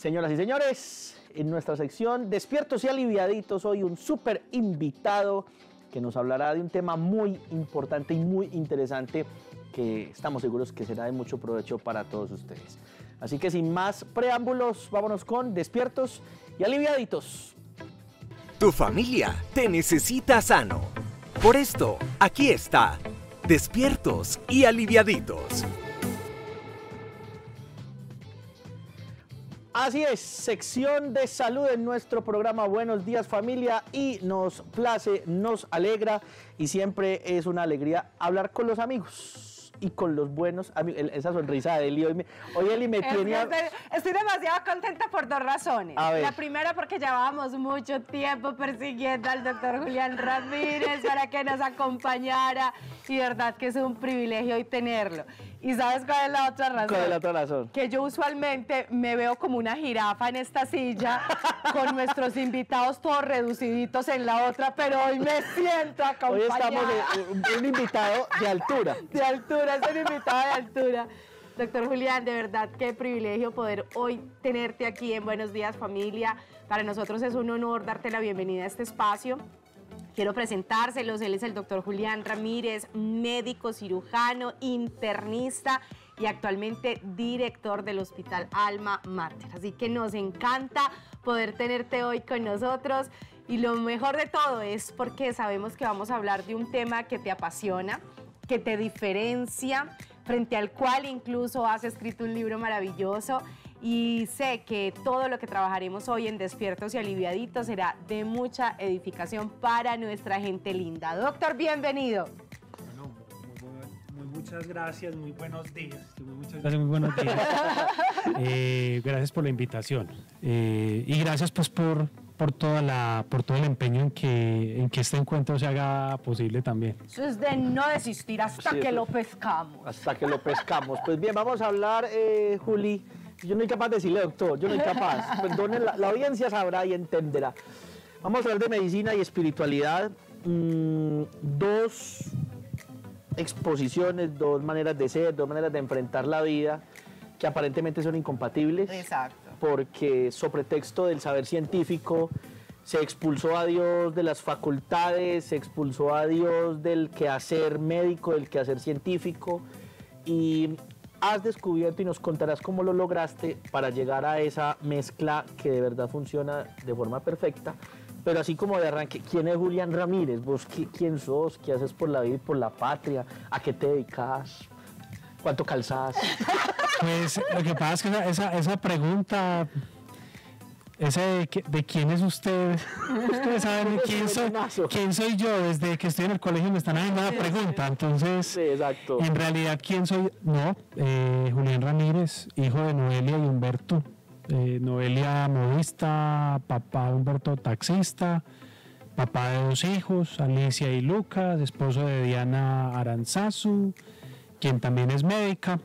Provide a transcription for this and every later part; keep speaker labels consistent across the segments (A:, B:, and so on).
A: Señoras y señores, en nuestra sección Despiertos y Aliviaditos, hoy un súper invitado que nos hablará de un tema muy importante y muy interesante que estamos seguros que será de mucho provecho para todos ustedes. Así que sin más preámbulos, vámonos con Despiertos y Aliviaditos.
B: Tu familia te necesita sano. Por esto, aquí está, Despiertos y Aliviaditos.
A: Así es, sección de salud en nuestro programa Buenos Días Familia, y nos place, nos alegra y siempre es una alegría hablar con los amigos y con los buenos amigos. Esa sonrisa de Eli, hoy Eli me tiene...
C: Estoy demasiado contenta por dos razones. La primera, porque llevábamos mucho tiempo persiguiendo al doctor Julián Ramírez para que nos acompañara, y de verdad que es un privilegio hoy tenerlo. ¿Y sabes cuál es la otra razón?
A: ¿Cuál es la otra razón?
C: Que yo usualmente me veo como una jirafa en esta silla, con nuestros invitados todos reduciditos en la otra, pero hoy me siento acompañada.
A: Hoy estamos un invitado de altura.
C: De altura, es un invitado de altura. Doctor Julián, de verdad, qué privilegio poder hoy tenerte aquí en Buenos Días Familia. Para nosotros es un honor darte la bienvenida a este espacio. Quiero presentárselos. Él es el doctor Julián Ramírez, médico cirujano, internista y actualmente director del Hospital Alma Mater. Así que nos encanta poder tenerte hoy con nosotros, y lo mejor de todo es porque sabemos que vamos a hablar de un tema que te apasiona, que te diferencia, frente al cual incluso has escrito un libro maravilloso. Y sé que todo lo que trabajaremos hoy en Despiertos y Aliviaditos será de mucha edificación para nuestra gente linda. Doctor, bienvenido.
D: Bueno, muchas gracias, muy buenos días. Muchas gracias, muy buenos días. Gracias por la invitación. Y gracias pues por todo el empeño en que este encuentro se haga posible también.
C: Eso es de no desistir hasta que lo pescamos.
A: Hasta que lo pescamos. Pues bien, vamos a hablar, Juli. Yo no soy capaz de decirle, doctor, yo no soy capaz. Perdone, la audiencia sabrá y entenderá. Vamos a hablar de medicina y espiritualidad. Dos exposiciones, dos maneras de ser, dos maneras de enfrentar la vida que aparentemente son incompatibles.
C: Exacto.
A: Porque sobre pretexto del saber científico se expulsó a Dios de las facultades, se expulsó a Dios del quehacer médico, del quehacer científico, y has descubierto y nos contarás cómo lo lograste para llegar a esa mezcla que de verdad funciona de forma perfecta. Pero así como de arranque, ¿quién es Julián Ramírez? ¿Vos quién sos? ¿Qué haces por la vida y por la patria? ¿A qué te dedicas? ¿Cuánto calzás?
D: Pues lo que pasa es que esa pregunta, de quién es usted, ustedes saben quién soy yo. Desde que estoy en el colegio me están haciendo la pregunta, entonces
A: sí, exacto.
D: En realidad ¿quién soy? No, Julián Ramírez, hijo de Noelia y Humberto. Noelia modista, papá Humberto taxista, papá de 2 hijos, Alicia y Lucas, esposo de Diana Aranzazu, quien también es médica.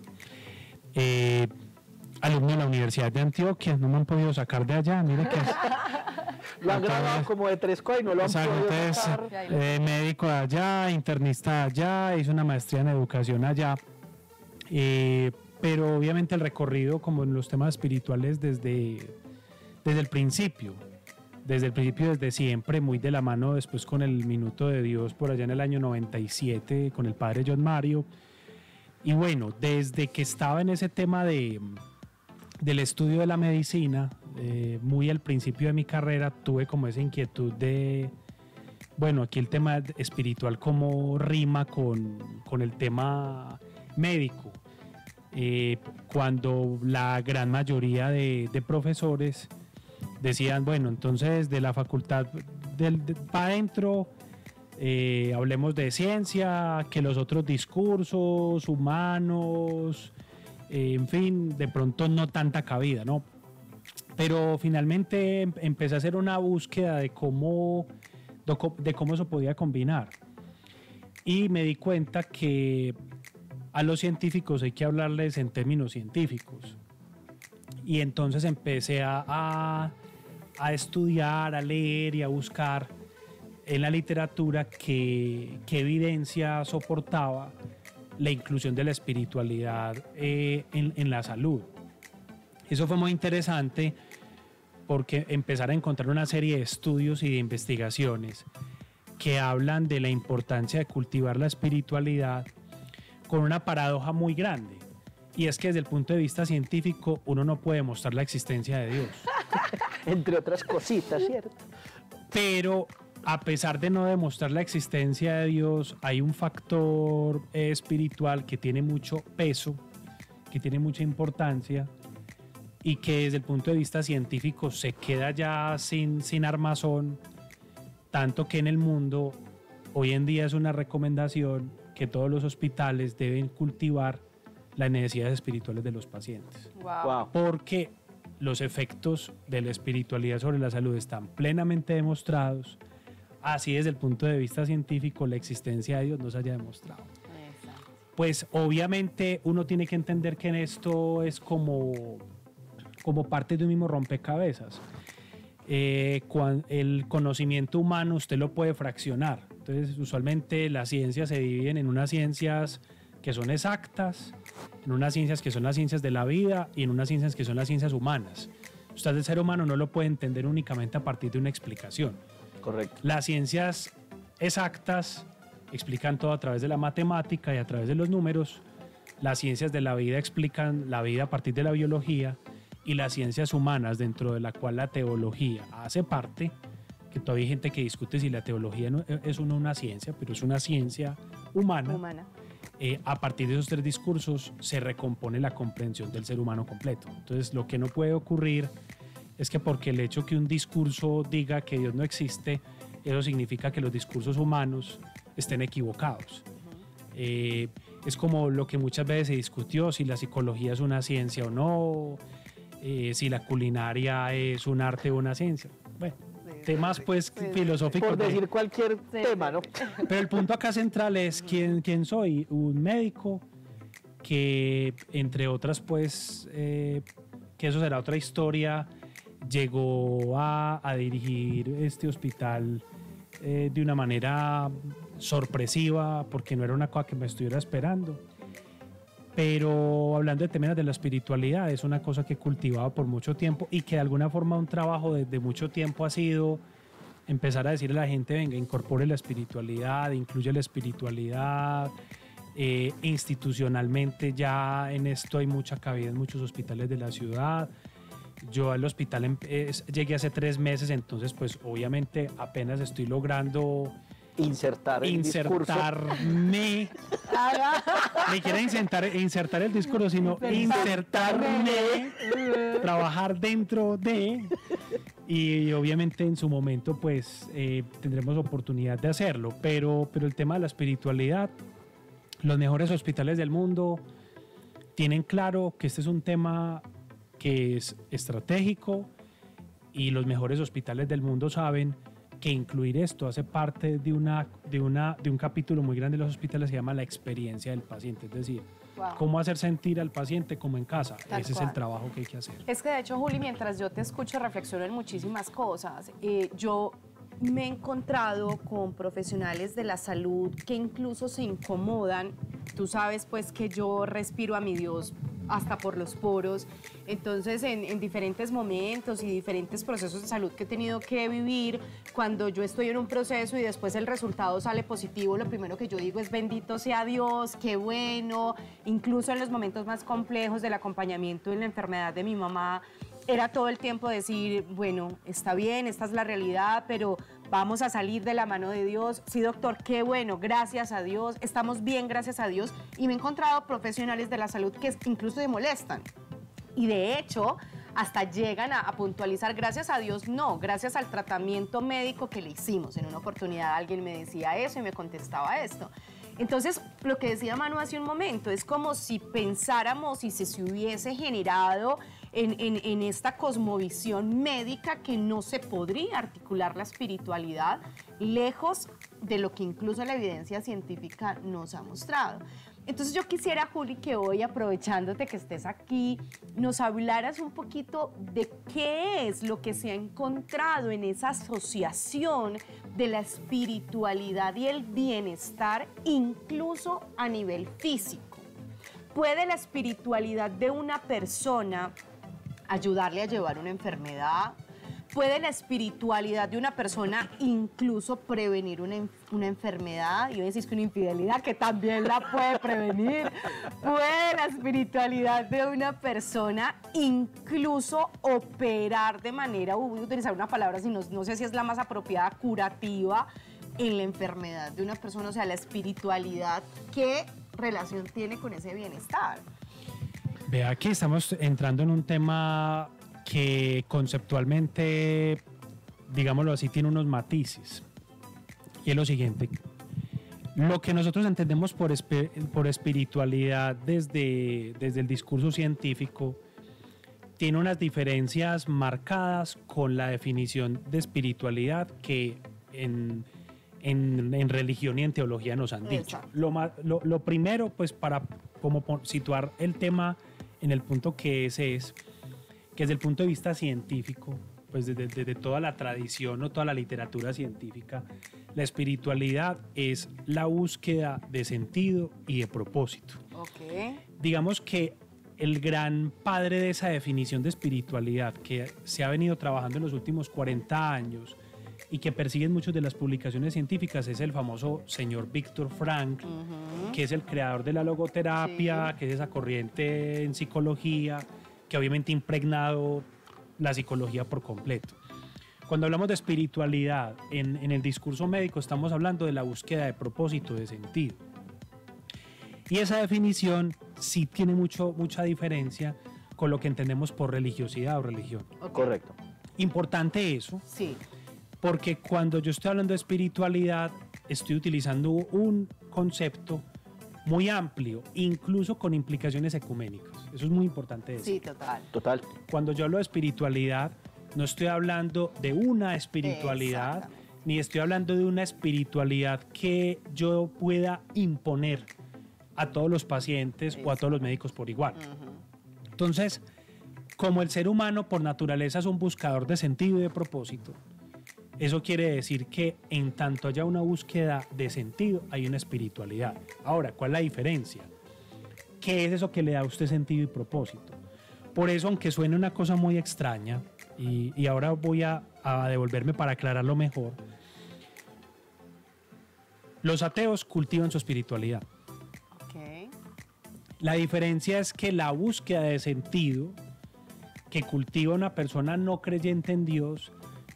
D: Alumno de la Universidad de Antioquia, no me han podido sacar de allá, mire que
A: lo han grabado como de 3 y no lo han podido sacar.
D: Médico de allá, internista de allá, hizo una maestría en educación allá, pero obviamente el recorrido como en los temas espirituales desde el principio, desde siempre, muy de la mano después con el Minuto de Dios por allá en el año 97 con el padre John Mario. Y bueno, desde que estaba en ese tema del estudio de la medicina, muy al principio de mi carrera tuve como esa inquietud de, bueno, aquí el tema espiritual cómo rima con el tema médico. Cuando la gran mayoría de profesores decían, bueno, entonces de la facultad para adentro, hablemos de ciencia, que los otros discursos humanos, en fin, de pronto no tanta cabida, ¿no? Pero finalmente empecé a hacer una búsqueda de cómo eso podía combinar, y me di cuenta que a los científicos hay que hablarles en términos científicos, y entonces empecé a estudiar, a leer y a buscar en la literatura qué evidencia soportaba la inclusión de la espiritualidad en la salud. Eso fue muy interesante porque empezar a encontrar una serie de estudios y de investigaciones que hablan de la importancia de cultivar la espiritualidad con una paradoja muy grande. Y es que desde el punto de vista científico uno no puede demostrar la existencia de Dios.
A: Entre otras cositas, ¿cierto?
D: Pero a pesar de no demostrar la existencia de Dios, hay un factor espiritual que tiene mucho peso, que tiene mucha importancia y que desde el punto de vista científico se queda ya sin armazón, tanto que en el mundo hoy en día es una recomendación que todos los hospitales deben cultivar las necesidades espirituales de los pacientes.
A: Wow.
D: Porque los efectos de la espiritualidad sobre la salud están plenamente demostrados. Así desde el punto de vista científico la existencia de Dios no se haya demostrado.
C: Exacto.
D: Pues obviamente uno tiene que entender que en esto es como parte de un mismo rompecabezas. El conocimiento humano usted lo puede fraccionar. Entonces usualmente las ciencias se dividen en unas ciencias que son exactas, en unas ciencias que son las ciencias de la vida y en unas ciencias que son las ciencias humanas. Usted el ser humano no lo puede entender únicamente a partir de una explicación.
A: Correcto.
D: Las ciencias exactas explican todo a través de la matemática y a través de los números. Las ciencias de la vida explican la vida a partir de la biología y las ciencias humanas, dentro de la cual la teología hace parte, que todavía hay gente que discute si la teología no es una ciencia, pero es una ciencia humana. A partir de esos tres discursos se recompone la comprensión del ser humano completo. Entonces, lo que no puede ocurrir es que porque el hecho que un discurso diga que Dios no existe, eso significa que los discursos humanos estén equivocados. Es como lo que muchas veces se discutió, si la psicología es una ciencia o no, si la culinaria es un arte o una ciencia. Bueno, temas pues filosóficos.
A: Por decir cualquier tema, ¿no?
D: Pero el punto acá central es quién soy, un médico que, entre otras, pues, que eso será otra historia, llegó a dirigir este hospital de una manera sorpresiva, porque no era una cosa que me estuviera esperando. Pero hablando de temas de la espiritualidad, es una cosa que he cultivado por mucho tiempo y que de alguna forma un trabajo de mucho tiempo ha sido empezar a decirle a la gente, venga, incorpore la espiritualidad, incluye la espiritualidad. Institucionalmente ya en esto hay mucha cabida en muchos hospitales de la ciudad. Yo al hospital llegué hace 3 meses, entonces pues obviamente apenas estoy logrando insertarme. Me quiera insertar el discurso, sino insertarme, trabajar dentro de, y obviamente en su momento pues tendremos oportunidad de hacerlo, pero el tema de la espiritualidad, los mejores hospitales del mundo tienen claro que este es un tema que es estratégico y los mejores hospitales del mundo saben que incluir esto hace parte de un capítulo muy grande de los hospitales, se llama la experiencia del paciente, es decir, cómo hacer sentir al paciente como en casa. Ese es el trabajo que hay que hacer.
C: Es que de hecho, Juli, mientras yo te escucho, reflexiono en muchísimas cosas. Yo me he encontrado con profesionales de la salud que incluso se incomodan. Tú sabes pues que yo respiro a mi Dios hasta por los poros. Entonces, en diferentes momentos y diferentes procesos de salud que he tenido que vivir, cuando yo estoy en un proceso y después el resultado sale positivo, lo primero que yo digo es bendito sea Dios, qué bueno. Incluso en los momentos más complejos del acompañamiento en la enfermedad de mi mamá, era todo el tiempo decir, bueno, está bien, esta es la realidad, pero vamos a salir de la mano de Dios. Sí, doctor, qué bueno, gracias a Dios, estamos bien, gracias a Dios. Y me he encontrado profesionales de la salud que incluso se molestan. Y de hecho, hasta llegan a puntualizar, gracias a Dios, no, gracias al tratamiento médico que le hicimos. En una oportunidad alguien me decía eso y me contestaba esto. Entonces, lo que decía Manu hace un momento, es como si pensáramos y si se hubiese generado en esta cosmovisión médica que no se podría articular la espiritualidad, lejos de lo que incluso la evidencia científica nos ha mostrado. Entonces yo quisiera, Juli, que hoy, aprovechándote que estés aquí, nos hablaras un poquito de qué es lo que se ha encontrado en esa asociación de la espiritualidad y el bienestar, incluso a nivel físico. ¿Puede la espiritualidad de una persona ayudarle a llevar una enfermedad? ¿Puede la espiritualidad de una persona incluso prevenir una enfermedad? Y decís que una infidelidad que también la puede prevenir. ¿Puede la espiritualidad de una persona incluso operar de manera, voy a utilizar una palabra, si no sé si es la más apropiada, curativa en la enfermedad de una persona? O sea, la espiritualidad, ¿qué relación tiene con ese bienestar?
D: Vea que estamos entrando en un tema que conceptualmente, digámoslo así, tiene unos matices. Y es lo siguiente: lo que nosotros entendemos por espiritualidad desde el discurso científico tiene unas diferencias marcadas con la definición de espiritualidad que en religión y en teología nos han dicho. Lo primero, pues para como situar el tema en el punto que es que desde el punto de vista científico, pues desde toda la tradición o toda la literatura científica, la espiritualidad es la búsqueda de sentido y de propósito.
C: Okay.
D: Digamos que el gran padre de esa definición de espiritualidad que se ha venido trabajando en los últimos 40 años y que persiguen muchas de las publicaciones científicas es el famoso señor Viktor Frankl, que es el creador de la logoterapia, que es esa corriente en psicología que obviamente ha impregnado la psicología por completo. Cuando hablamos de espiritualidad en el discurso médico, estamos hablando de la búsqueda de propósito, de sentido. Y esa definición sí tiene mucha diferencia con lo que entendemos por religiosidad o religión.
C: Okay.
A: Correcto.
D: Importante eso,
C: Sí.
D: porque cuando yo estoy hablando de espiritualidad, estoy utilizando un concepto muy amplio, incluso con implicaciones ecuménicas. Eso es muy importante decir.
C: Sí, total.
A: Total.
D: Cuando yo hablo de espiritualidad, no estoy hablando de una espiritualidad, ni estoy hablando de una espiritualidad que yo pueda imponer a todos los pacientes o a todos los médicos por igual. Entonces, como el ser humano por naturaleza es un buscador de sentido y de propósito, eso quiere decir que en tanto haya una búsqueda de sentido, hay una espiritualidad. Ahora, ¿cuál es la diferencia? ¿Qué es eso que le da a usted sentido y propósito? Por eso, aunque suene una cosa muy extraña, y ahora voy a devolverme para aclararlo mejor, los ateos cultivan su espiritualidad.
C: Okay.
D: La diferencia es que la búsqueda de sentido que cultiva una persona no creyente en Dios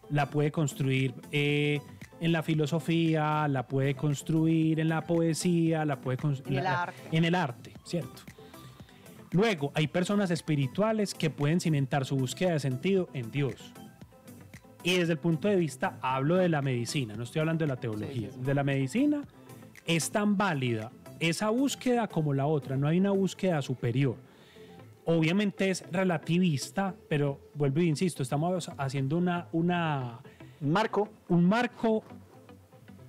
D: la puede construir en la filosofía, la puede construir en la poesía, la puede construir en el arte, ¿cierto? Luego, hay personas espirituales que pueden cimentar su búsqueda de sentido en Dios. Y desde el punto de vista, hablo de la medicina, no estoy hablando de la teología. De la medicina es tan válida esa búsqueda como la otra, no hay una búsqueda superior. Obviamente es relativista, pero vuelvo e insisto, estamos haciendo un marco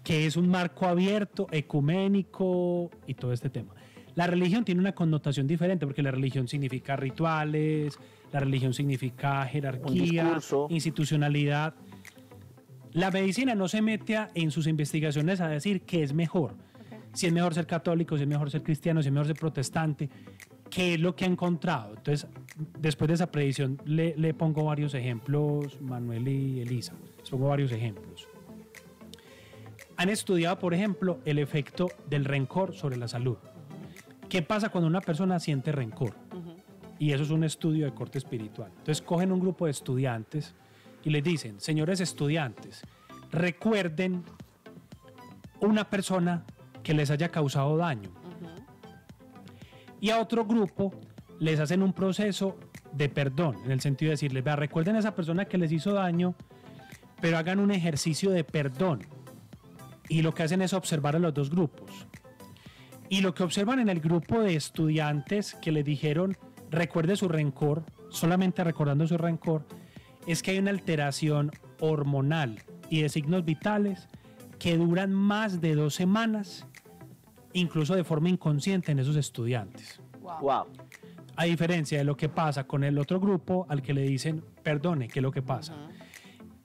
D: que es un marco abierto, ecuménico y todo este tema. La religión tiene una connotación diferente porque la religión significa rituales, la religión significa jerarquía, institucionalidad. La medicina no se mete en sus investigaciones a decir qué es mejor. Si es mejor ser católico, si es mejor ser cristiano, si es mejor ser protestante. ¿Qué es lo que ha encontrado? Entonces, después de esa predicción, le pongo varios ejemplos, Manuel y Elisa. Les pongo varios ejemplos. Han estudiado, por ejemplo, el efecto del rencor sobre la salud. ¿Qué pasa cuando una persona siente rencor? Y eso es un estudio de corte espiritual. Entonces, cogen un grupo de estudiantes y les dicen, señores estudiantes, recuerden una persona que les haya causado daño. Y a otro grupo les hacen un proceso de perdón, en el sentido de decirles, vea, recuerden a esa persona que les hizo daño, pero hagan un ejercicio de perdón. Y lo que hacen es observar a los dos grupos. Y lo que observan en el grupo de estudiantes que les dijeron, recuerde su rencor, solamente recordando su rencor, es que hay una alteración hormonal y de signos vitales que duran más de 2 semanas, incluso de forma inconsciente en esos estudiantes.
A: Wow.
D: A diferencia de lo que pasa con el otro grupo al que le dicen, perdone, ¿qué es lo que pasa?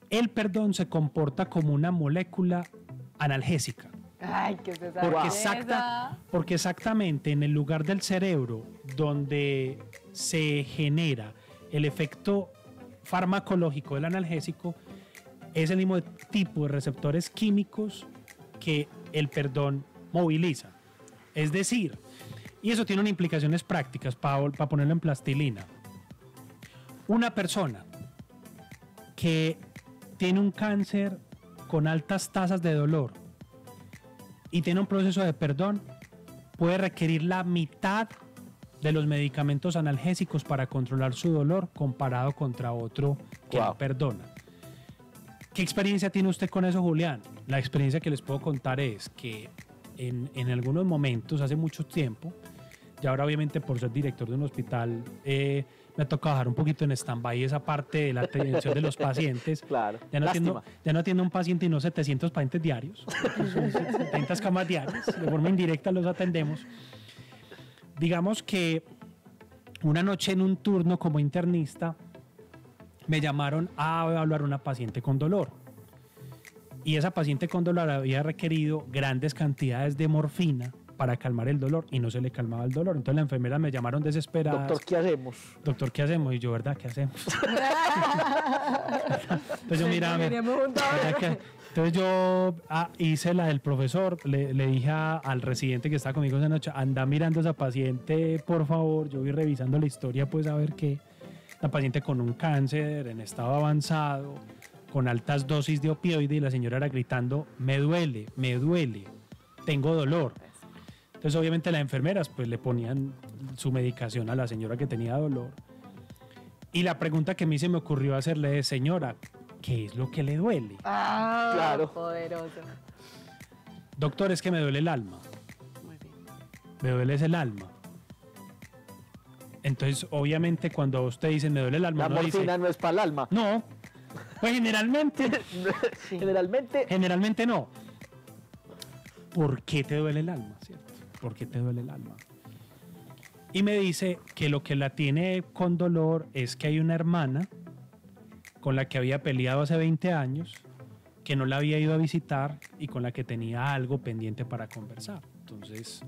D: El perdón se comporta como una molécula analgésica.
C: Ay, ¿qué es esa
D: porque exactamente en el lugar del cerebro donde se genera el efecto farmacológico del analgésico es el mismo tipo de receptores químicos que el perdón moviliza. Es decir, y eso tiene unas implicaciones prácticas para ponerlo en plastilina. Una persona que tiene un cáncer con altas tasas de dolor y tiene un proceso de perdón puede requerir la mitad de los medicamentos analgésicos para controlar su dolor comparado contra otro que no perdona. ¿Qué experiencia tiene usted con eso, Julián? La experiencia que les puedo contar es que en algunos momentos, hace mucho tiempo, y ahora obviamente por ser director de un hospital, me ha tocado dejar un poquito en stand-by esa parte de la atención de los pacientes.
A: Claro.
D: Ya no atiendo a un paciente y no 700 pacientes diarios, son 70 camas diarias, de forma indirecta los atendemos. Digamos que una noche en un turno como internista me llamaron a evaluar una paciente con dolor. Y esa paciente con dolor había requerido grandes cantidades de morfina para calmar el dolor y no se le calmaba el dolor. Entonces la enfermera me llamaron desesperadas.
A: Doctor, ¿qué hacemos?
D: Doctor, ¿qué hacemos? Y yo, ¿verdad? ¿Qué hacemos? Entonces yo, mira, entonces yo hice la del profesor, le dije al residente que estaba conmigo esa noche, anda mirando a esa paciente, por favor. Yo voy revisando la historia, pues a ver qué. La paciente con un cáncer en estado avanzado, con altas dosis de opioide, y la señora era gritando, me duele, tengo dolor. Entonces obviamente las enfermeras pues le ponían su medicación a la señora que tenía dolor. Y la pregunta que a mí se me ocurrió hacerle es, señora, ¿qué es lo que le duele?
A: Claro.
C: Poderoso.
D: Doctor, es que me duele el alma.
C: Muy bien.
D: Me duele el alma. Entonces, obviamente, cuando usted dice me duele el alma,
A: La morfina
D: dice,
A: no es para el alma.
D: no, pues generalmente,
C: Sí.
D: generalmente no. ¿Por qué te duele el alma? ¿Cierto? ¿Por qué te duele el alma? Y me dice que lo que la tiene con dolor es que hay una hermana con la que había peleado hace 20 años, que no la había ido a visitar y con la que tenía algo pendiente para conversar. Entonces,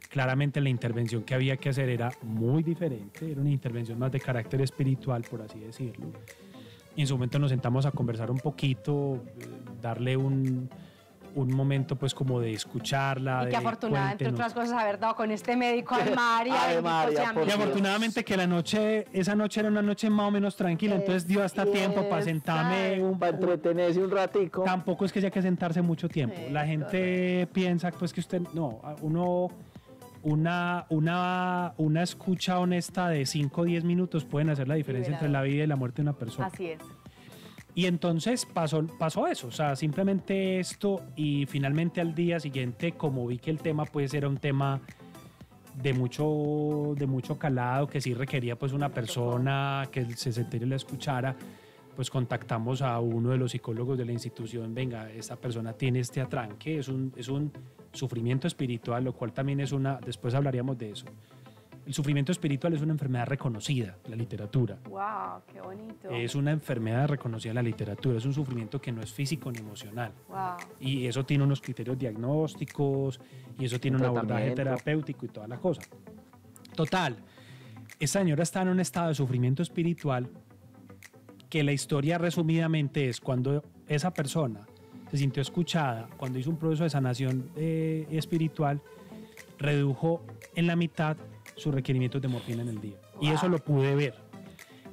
D: claramente la intervención que había que hacer era muy diferente, era una intervención más de carácter espiritual, por así decirlo. Y en su momento nos sentamos a conversar un poquito, darle un momento pues como de escucharla.
C: Y que afortunada, entre otras cosas, haber dado con este médico al María.
A: Ay,
C: bendito
A: María,
C: sea
A: por
C: mi
D: Y
A: Dios.
C: Dios.
D: afortunadamente que esa noche era una noche más o menos tranquila, entonces dio hasta tiempo para sentarme
A: Para entretenerse un ratico.
D: Tampoco es que haya que sentarse mucho tiempo.
C: Sí,
D: La gente piensa pues que usted, no, una escucha honesta de 5 o 10 minutos pueden hacer la diferencia entre la vida y la muerte de una persona.
C: Así es.
D: Y entonces pasó eso, o sea, simplemente esto, y finalmente al día siguiente, como vi que el tema pues era un tema de mucho calado, que sí requería pues una persona que se sentara y la escuchara, pues contactamos a uno de los psicólogos de la institución. Venga, esta persona tiene este atranque, es un sufrimiento espiritual, lo cual también es después hablaríamos de eso. El sufrimiento espiritual es una enfermedad reconocida en la literatura.
C: Wow, qué bonito.
D: Es una enfermedad reconocida en la literatura, es un sufrimiento que no es físico ni emocional.
C: Wow.
D: Y eso tiene unos criterios diagnósticos, y eso tiene un abordaje
A: Tratamiento.
D: terapéutico y toda la cosa. Total, esta señora está en un estado de sufrimiento espiritual que la historia resumidamente es cuando esa persona se sintió escuchada, cuando hizo un proceso de sanación espiritual, redujo en la mitad sus requerimientos de morfina en el día. Y eso lo pude ver.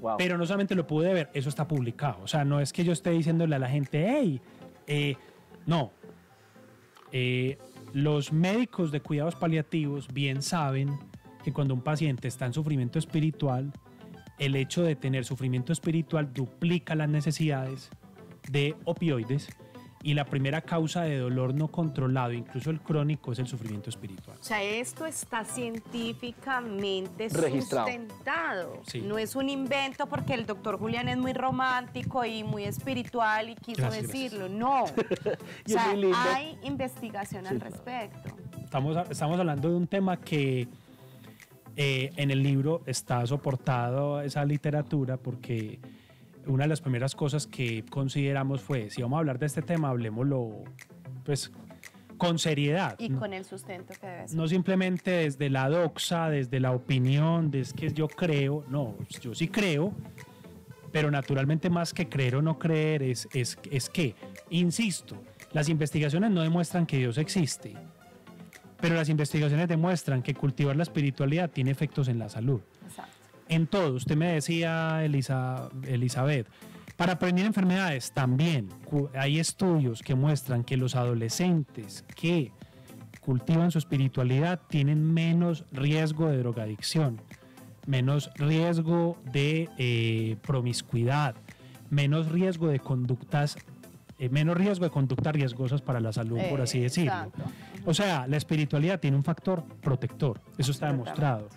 A: Wow.
D: Pero no solamente lo pude ver, eso está publicado. O sea, no es que yo esté diciéndole a la gente, hey, no. Los médicos de cuidados paliativos bien saben que cuando un paciente está en sufrimiento espiritual, el hecho de tener sufrimiento espiritual duplica las necesidades de opioides, y la primera causa de dolor no controlado, incluso el crónico, es el sufrimiento espiritual.
C: O sea, esto está científicamente
A: Registrado.
C: sustentado.
D: Sí.
C: No es un invento porque el doctor Julián es muy romántico y muy espiritual y quiso
D: Gracias,
C: decirlo. No. O
A: Y es
C: sea,
A: muy lindo.
C: hay investigación al respecto.
D: Estamos hablando de un tema que en el libro está soportado esa literatura, porque una de las primeras cosas que consideramos fue, si vamos a hablar de este tema, hablemoslo pues con seriedad.
C: Y con el sustento que debe ser.
D: No simplemente desde la doxa, desde la opinión, desde que yo creo, no, yo sí creo, pero naturalmente más que creer o no creer es que, insisto, las investigaciones no demuestran que Dios existe, pero las investigaciones demuestran que cultivar la espiritualidad tiene efectos en la salud.
C: Exacto.
D: En todo, usted me decía, Elizabeth, para prevenir enfermedades también hay estudios que muestran que los adolescentes que cultivan su espiritualidad tienen menos riesgo de drogadicción, menos riesgo de promiscuidad, menos riesgo de conductas riesgosas para la salud, por así decirlo.
C: Exacto.
D: O sea, la espiritualidad tiene un factor protector, eso está demostrado.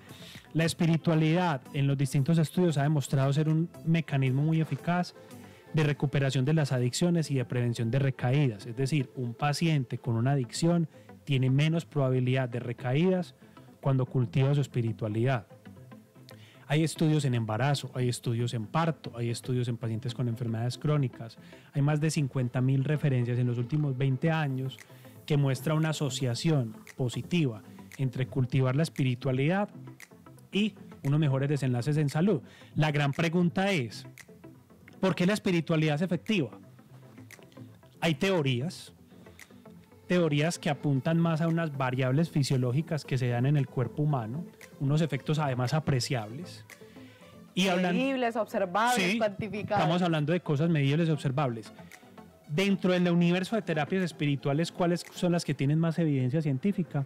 D: La espiritualidad en los distintos estudios ha demostrado ser un mecanismo muy eficaz de recuperación de las adicciones y de prevención de recaídas. Es decir, un paciente con una adicción tiene menos probabilidad de recaídas cuando cultiva su espiritualidad. Hay estudios en embarazo, hay estudios en parto, hay estudios en pacientes con enfermedades crónicas. Hay más de 50.000 referencias en los últimos 20 años que muestra una asociación positiva entre cultivar la espiritualidad y unos mejores desenlaces en salud. La gran pregunta es, ¿por qué la espiritualidad es efectiva? Hay teorías que apuntan más a unas variables fisiológicas que se dan en el cuerpo humano, unos efectos además apreciables. Y
C: Medibles, observables,
D: sí,
C: cuantificables.
D: estamos hablando de cosas medibles y observables. Dentro del universo de terapias espirituales, ¿cuáles son las que tienen más evidencia científica?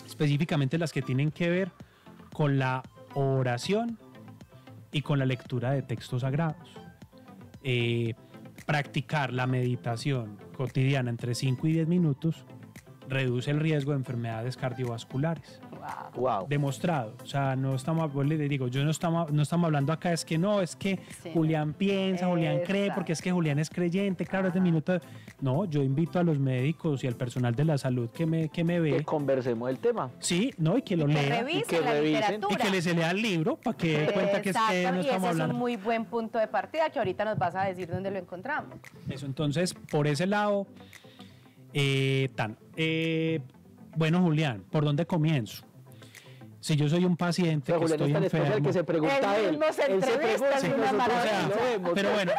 D: Específicamente las que tienen que ver con la oración y con la lectura de textos sagrados. Practicar la meditación cotidiana entre 5 y 10 minutos reduce el riesgo de enfermedades cardiovasculares.
A: Wow.
D: Demostrado. O sea, no estamos, le digo, no estamos hablando acá, es que
C: Sí.
D: Julián piensa, Julián cree,
C: Exacto.
D: porque es que Julián es creyente, claro, es de minuto. No, yo invito a los médicos y al personal de la salud que me
A: Que
D: ve.
A: conversemos del tema.
D: Sí, no, y que lo
C: Que
D: lea.
C: revisen
A: que
C: la
A: revisen.
C: literatura.
D: Y que se lea el libro para que dé cuenta que es que
C: Exacto,
D: no
C: y ese
D: estamos
C: es
D: hablando.
C: un muy buen punto de partida que ahorita nos vas a decir dónde lo encontramos.
D: Eso, entonces, por ese lado, bueno, Julián, ¿por dónde comienzo? Si yo soy un paciente
A: Pero
D: que
A: Julián
D: estoy
A: está en el
D: enfermo,
A: que se pregunta
C: Él
A: él.
C: mismo se
A: Él se
C: entrevista,
A: pregunta
C: es
A: y
C: una
A: nosotros
C: maravilla.
A: lo vemos.
D: pero bueno,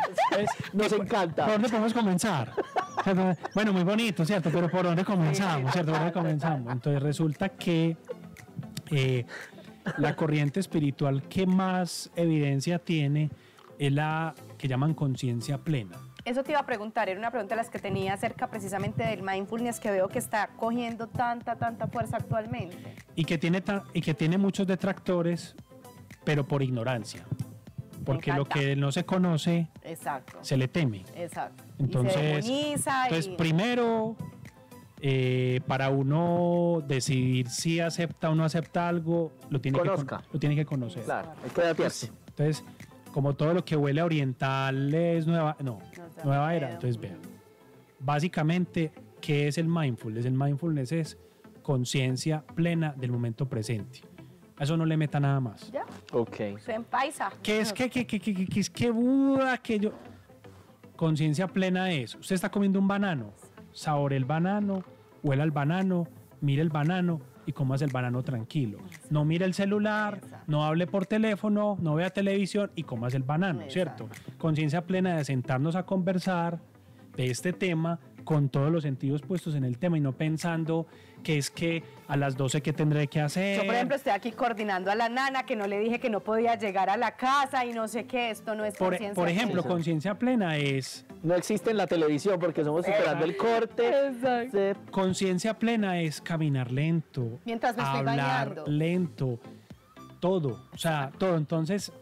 A: Nos encanta.
D: ¿por dónde podemos comenzar? Bueno, muy bonito, ¿cierto? Pero ¿por dónde comenzamos? ¿Cierto? ¿Por dónde comenzamos? Entonces resulta que la corriente espiritual que más evidencia tiene es la que llaman conciencia plena.
C: Eso te iba a preguntar, era una pregunta de las que tenía acerca precisamente del mindfulness que veo que está cogiendo tanta fuerza actualmente.
D: Y que tiene muchos detractores, pero por ignorancia. Porque lo
C: encanta.
D: que no se conoce,
C: Exacto.
D: se le teme.
C: Exacto.
D: Entonces,
C: y se demoniza
D: primero, para uno decidir si acepta o no acepta algo, lo tiene que conocer.
A: Claro, hay que adaptarse.
D: Entonces, como todo lo que huele a oriental es nueva era. Entonces, vean, básicamente, ¿qué es el mindfulness? El mindfulness es conciencia plena del momento presente. A eso no le meta nada más.
C: Ya,
A: Ok.
C: se empaisa.
D: ¿Qué es que Buda, que yo? Conciencia plena es, usted está comiendo un banano, saborea el banano, huela el banano, mire el banano y comas el banano tranquilo. No mire el celular, no hable por teléfono, no vea televisión y comas el banano, ¿cierto? Conciencia plena de sentarnos a conversar de este tema con todos los sentidos puestos en el tema y no pensando que es que a las 12 qué tendré que hacer.
C: Yo, por ejemplo, estoy aquí coordinando a la nana que no le dije que no podía llegar a la casa y no sé qué, esto no es conciencia.
D: Por ejemplo,
C: plena.
D: conciencia plena es...
A: No existe en la televisión porque somos esperando el corte.
C: Exacto.
D: Conciencia plena es caminar lento,
C: Mientras me estoy
D: hablar
C: bañando.
D: lento, todo, o sea, todo. Entonces,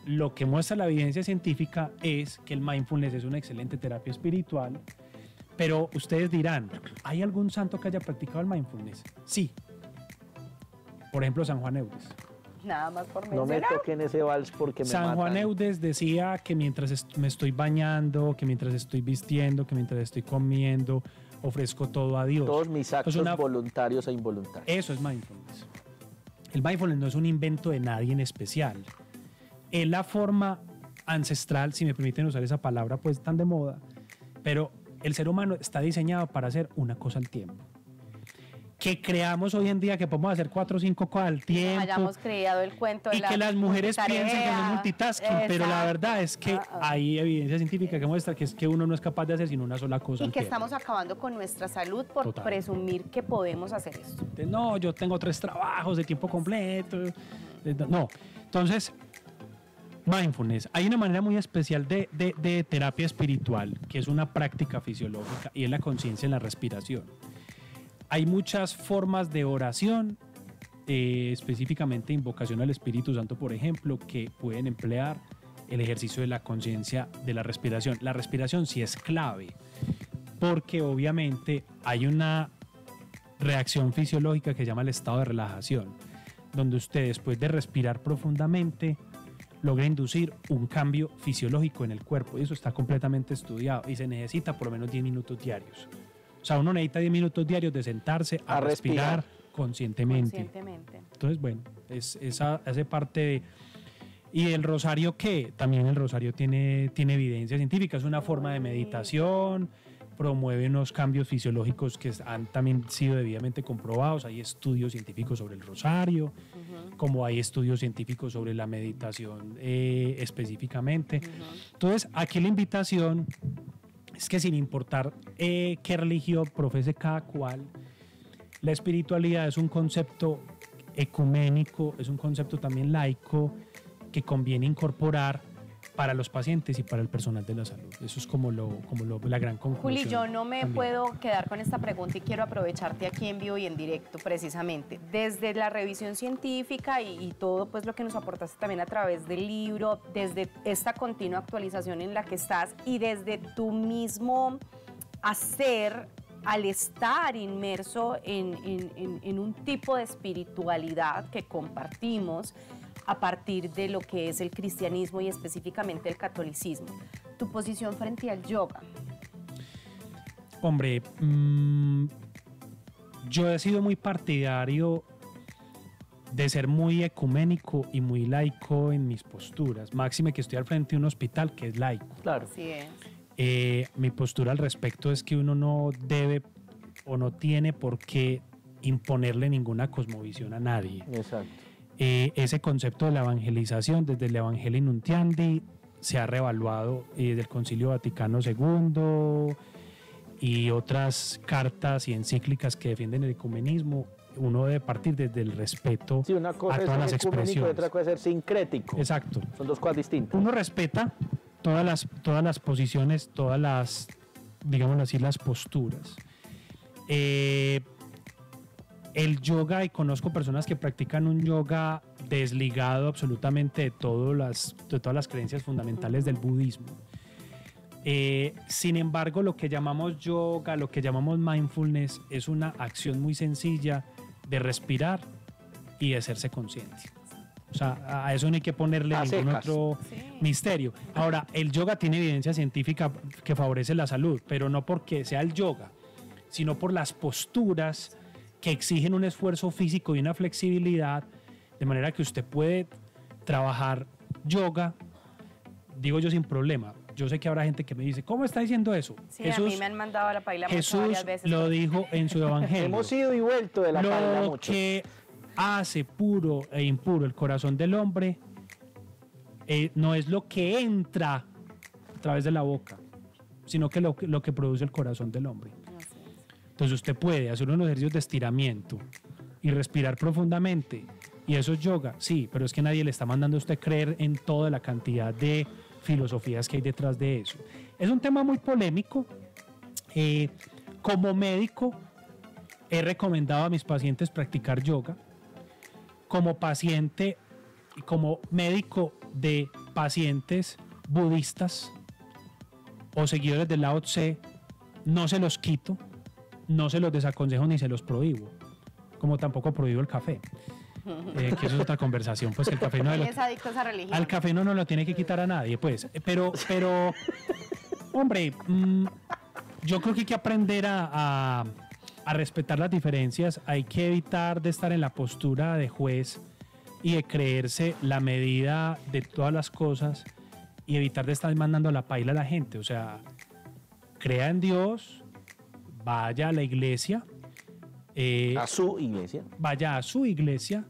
D: lo que muestra la evidencia científica es que el mindfulness es una excelente terapia espiritual, pero ustedes dirán, ¿hay algún santo que haya practicado el mindfulness? Sí. Por ejemplo, San Juan Eudes.
C: Nada más por
A: No me
C: mencionar.
A: toquen ese vals porque me
D: San
A: matan.
D: Juan Eudes decía que mientras me estoy bañando, que mientras estoy vistiendo, que mientras estoy comiendo, ofrezco todo a Dios.
A: Todos mis actos
D: Entonces,
A: voluntarios e involuntarios.
D: Eso es mindfulness. El mindfulness no es un invento de nadie en especial. Es la forma ancestral, si me permiten usar esa palabra, pues tan de moda, pero el ser humano está diseñado para hacer una cosa al tiempo. Que creamos hoy en día que podemos hacer 4 o 5 cosas al tiempo.
C: Hayamos creado el cuento de
D: y que las mujeres piensen que no es multitasking, pero la
C: Exacto.
D: verdad es que hay evidencia científica que muestra que es que uno no es capaz de hacer sino una sola cosa
C: Y
D: al
C: que
D: tiempo.
C: estamos acabando con nuestra salud por
D: Total.
C: presumir que podemos hacer esto.
D: No, yo tengo 3 trabajos de tiempo completo. No, entonces, mindfulness. Hay una manera muy especial de terapia espiritual, que es una práctica fisiológica, y es la conciencia en la respiración. Hay muchas formas de oración, específicamente invocación al Espíritu Santo, por ejemplo, que pueden emplear el ejercicio de la conciencia de la respiración. La respiración sí es clave, porque obviamente hay una reacción fisiológica que se llama el estado de relajación, donde usted, después de respirar profundamente, logra inducir un cambio fisiológico en el cuerpo, y eso está completamente estudiado, y se necesita por lo menos 10 minutos diarios. O sea, uno necesita 10 minutos diarios de sentarse a respirar conscientemente. Entonces, bueno, esa hace parte de... ¿Y el rosario qué? También el rosario tiene evidencia científica, es una forma de meditación, promueve unos cambios fisiológicos que han también sido debidamente comprobados. Hay estudios científicos sobre el rosario, como hay estudios científicos sobre la meditación específicamente. Entonces, aquí la invitación es que sin importar qué religión profese cada cual, la espiritualidad es un concepto ecuménico, es un concepto también laico que conviene incorporar para los pacientes y para el personal de la salud. Eso es como la gran conclusión.
C: Juli, yo no me
D: también.
C: puedo quedar con esta pregunta y quiero aprovecharte aquí en vivo y en directo precisamente. Desde la revisión científica y todo pues lo que nos aportaste también a través del libro, desde esta continua actualización en la que estás y desde tu mismo hacer al estar inmerso en un tipo de espiritualidad que compartimos a partir de lo que es el cristianismo y específicamente el catolicismo. Tu posición frente al yoga.
D: Hombre, yo he sido muy partidario de ser muy ecuménico y muy laico en mis posturas. Máxime que estoy al frente de un hospital que es laico.
A: Claro.
C: Así es.
D: Mi postura al respecto es que uno no debe o no tiene por qué imponerle ninguna cosmovisión a nadie.
A: Exacto.
D: Ese concepto de la evangelización desde el Evangelii Nuntiandi se ha reevaluado del Concilio Vaticano II y otras cartas y encíclicas que defienden el ecumenismo. Uno debe partir desde el respeto
A: Sí, una cosa
D: a
A: es
D: todas las
A: ser ecuménico y
D: expresiones.
A: otra cosa es ser sincrético.
D: Exacto.
A: Son dos cosas distintas.
D: Uno respeta todas las posiciones, todas las, digámoslo así, las posturas. El yoga, y conozco personas que practican un yoga desligado absolutamente de todas las creencias fundamentales del budismo. Sin embargo, lo que llamamos yoga, lo que llamamos mindfulness, es una acción muy sencilla de respirar y de hacerse consciente. O sea, a eso no hay que ponerle
A: A
D: ningún
A: secas.
D: otro misterio. Ahora, el yoga tiene evidencia científica que favorece la salud, pero no porque sea el yoga, sino por las posturas que exigen un esfuerzo físico y una flexibilidad, de manera que usted puede trabajar yoga, digo yo, sin problema. Yo sé que habrá gente que me dice, ¿cómo está diciendo eso?
C: Sí, a mí me han mandado a la paila
D: Jesús
C: varias veces.
D: lo dijo en su evangelio.
A: Hemos ido y vuelto de la paila
D: Lo
A: mucho.
D: que hace puro e impuro el corazón del hombre no es lo que entra a través de la boca, sino que lo que produce el corazón del hombre. Entonces usted puede hacer unos ejercicios de estiramiento y respirar profundamente, y eso es yoga, sí, pero es que nadie le está mandando a usted creer en toda la cantidad de filosofías que hay detrás de eso. Es un tema muy polémico. Como médico he recomendado a mis pacientes practicar yoga. Como paciente, como médico de pacientes budistas o seguidores del Lao Tse, no se los quito, no se los desaconsejo ni se los prohíbo, como tampoco prohíbo el café, que eso es otra conversación, pues el café no
C: Él
D: lo,
C: es adicto a esa religión.
D: al café no lo tiene que quitar a nadie, pues, pero hombre, yo creo que hay que aprender a respetar las diferencias. Hay que evitar de estar en la postura de juez y de creerse la medida de todas las cosas y evitar de estar mandando la paila a la gente. O sea, crea en Dios, vaya a la iglesia.
A: A su iglesia.
D: Vaya a su iglesia.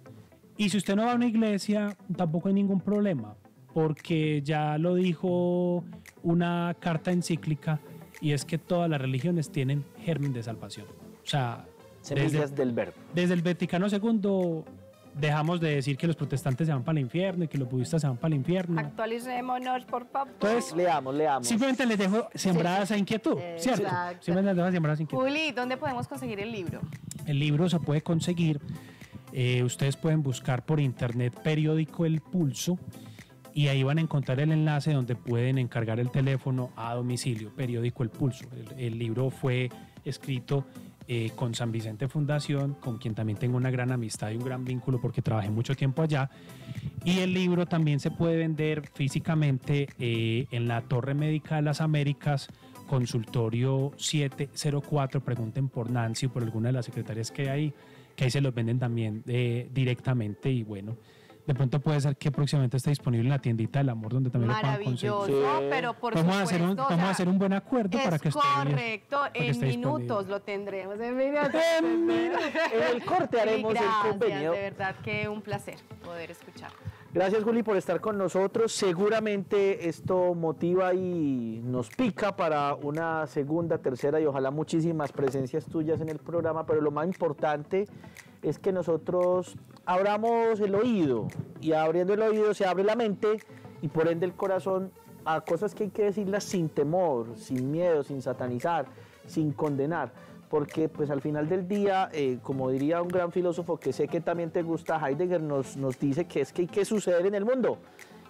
D: Y si usted no va a una iglesia, tampoco hay ningún problema, porque ya lo dijo una carta encíclica, y es que todas las religiones tienen germen de salvación. O sea,
A: semillas del verbo.
D: Desde el Vaticano II dejamos de decir que los protestantes se van para el infierno y que los budistas se van para el infierno.
C: Actualicémonos, por favor.
D: Entonces,
A: leamos.
D: Simplemente les dejo sembrada esa inquietud, ¿cierto?
C: Exacto.
D: Simplemente les dejo sembrada esa inquietud.
C: Juli, ¿dónde podemos conseguir el libro?
D: El libro se puede conseguir, ustedes pueden buscar por internet Periódico El Pulso, y ahí van a encontrar el enlace donde pueden encargar el teléfono a domicilio, Periódico El Pulso. El libro fue escrito con San Vicente Fundación, con quien también tengo una gran amistad y un gran vínculo porque trabajé mucho tiempo allá. Y el libro también se puede vender físicamente en la Torre Médica de las Américas, consultorio 704. Pregunten por Nancy o por alguna de las secretarias que hay ahí se los venden también directamente. Y bueno, de pronto puede ser que próximamente esté disponible en la tiendita del amor, donde también lo puedan conseguir.
C: Maravilloso, pero por
D: vamos
C: supuesto.
D: Vamos a hacer un buen acuerdo para que esté
C: correcto, en minutos lo tendremos. En minutos.
A: En el corte haremos el convenio.
C: De verdad que un placer poder escuchar.
A: Gracias, Juli, por estar con nosotros. Seguramente esto motiva y nos pica para una segunda, tercera y ojalá muchísimas presencias tuyas en el programa, pero lo más importante es que nosotros abramos el oído, y abriendo el oído se abre la mente y por ende el corazón a cosas que hay que decirlas sin temor, sin miedo, sin satanizar, sin condenar. Porque pues al final del día, como diría un gran filósofo que sé que también te gusta, Heidegger nos dice que es que hay que suceder en el mundo.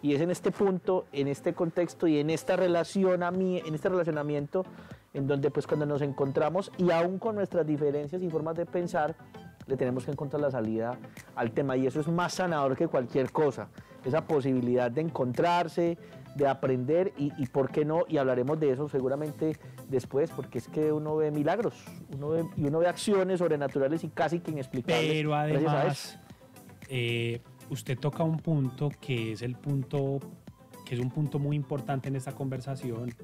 A: Y es en este punto, en este contexto y en este relacionamiento en donde pues cuando nos encontramos y aún con nuestras diferencias y formas de pensar, le tenemos que encontrar la salida al tema. Y eso es más sanador que cualquier cosa. Esa posibilidad de encontrarse, de aprender y por qué no, y hablaremos de eso seguramente después, porque es que uno ve milagros, uno ve acciones sobrenaturales y casi que inexplicables.
D: Pero además, usted toca un punto que es un punto muy importante en esta conversación,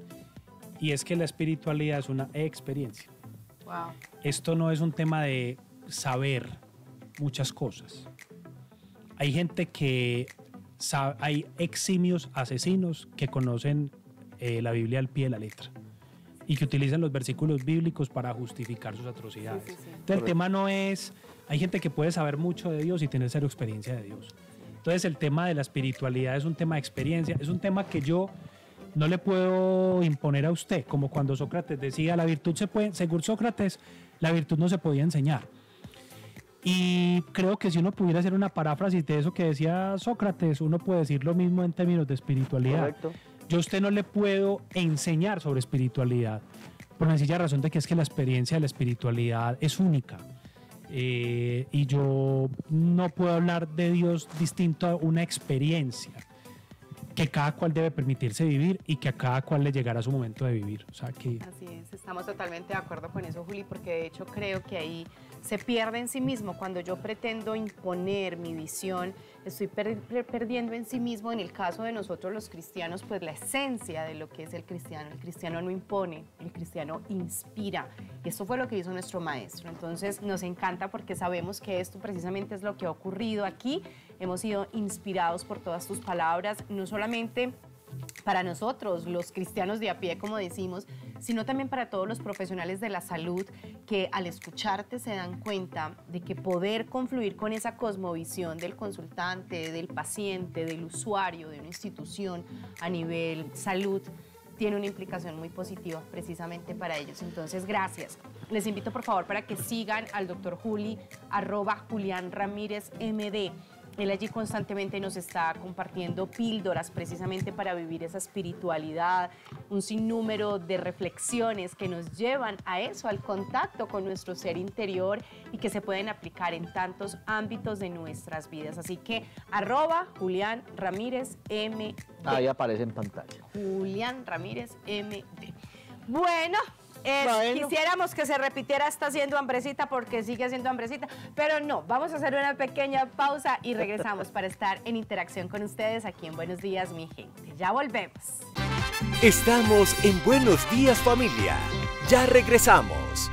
D: y es que la espiritualidad es una experiencia.
C: Wow.
D: Esto no es un tema de saber muchas cosas. Hay gente que hay eximios asesinos que conocen la Biblia al pie de la letra y que utilizan los versículos bíblicos para justificar sus atrocidades.
C: Sí.
D: Entonces el tema no es, hay gente que puede saber mucho de Dios y tener cero experiencia de Dios. Entonces el tema de la espiritualidad es un tema de experiencia, es un tema que yo no le puedo imponer a usted, como cuando Sócrates decía, la virtud se puede, según Sócrates, la virtud no se podía enseñar. Y creo que si uno pudiera hacer una paráfrasis de eso que decía Sócrates, uno puede decir lo mismo en términos de espiritualidad.
A: Correcto.
D: Yo a usted no le puedo enseñar sobre espiritualidad, por la sencilla razón de que es que la experiencia de la espiritualidad es única. Y yo no puedo hablar de Dios distinto a una experiencia que cada cual debe permitirse vivir y que a cada cual le llegará su momento de vivir. O sea que...
C: Así es, estamos totalmente de acuerdo con eso, Juli, porque de hecho creo que ahí se pierde en sí mismo. Cuando yo pretendo imponer mi visión, estoy perdiendo en sí mismo, en el caso de nosotros los cristianos, pues la esencia de lo que es el cristiano. El cristiano no impone, el cristiano inspira. Y esto fue lo que hizo nuestro maestro. Entonces nos encanta porque sabemos que esto precisamente es lo que ha ocurrido aquí. Hemos sido inspirados por todas tus palabras, no solamente para nosotros, los cristianos de a pie, como decimos, sino también para todos los profesionales de la salud que al escucharte se dan cuenta de que poder confluir con esa cosmovisión del consultante, del paciente, del usuario, de una institución a nivel salud, tiene una implicación muy positiva precisamente para ellos. Entonces, gracias. Les invito por favor para que sigan al Dr. Juli, @JulianRamírezMD. Él allí constantemente nos está compartiendo píldoras precisamente para vivir esa espiritualidad, un sinnúmero de reflexiones que nos llevan a eso, al contacto con nuestro ser interior y que se pueden aplicar en tantos ámbitos de nuestras vidas. Así que @JulianRamírezMD.
A: Ahí aparece en pantalla.
C: JulianRamírezMD. Bueno.
A: Bueno.
C: Quisiéramos que se repitiera esta haciendo hambrecita porque sigue haciendo hambrecita, pero no, vamos a hacer una pequeña pausa y regresamos para estar en interacción con ustedes aquí en Buenos Días, mi gente. Ya volvemos.
B: Estamos en Buenos Días Familia. Ya regresamos.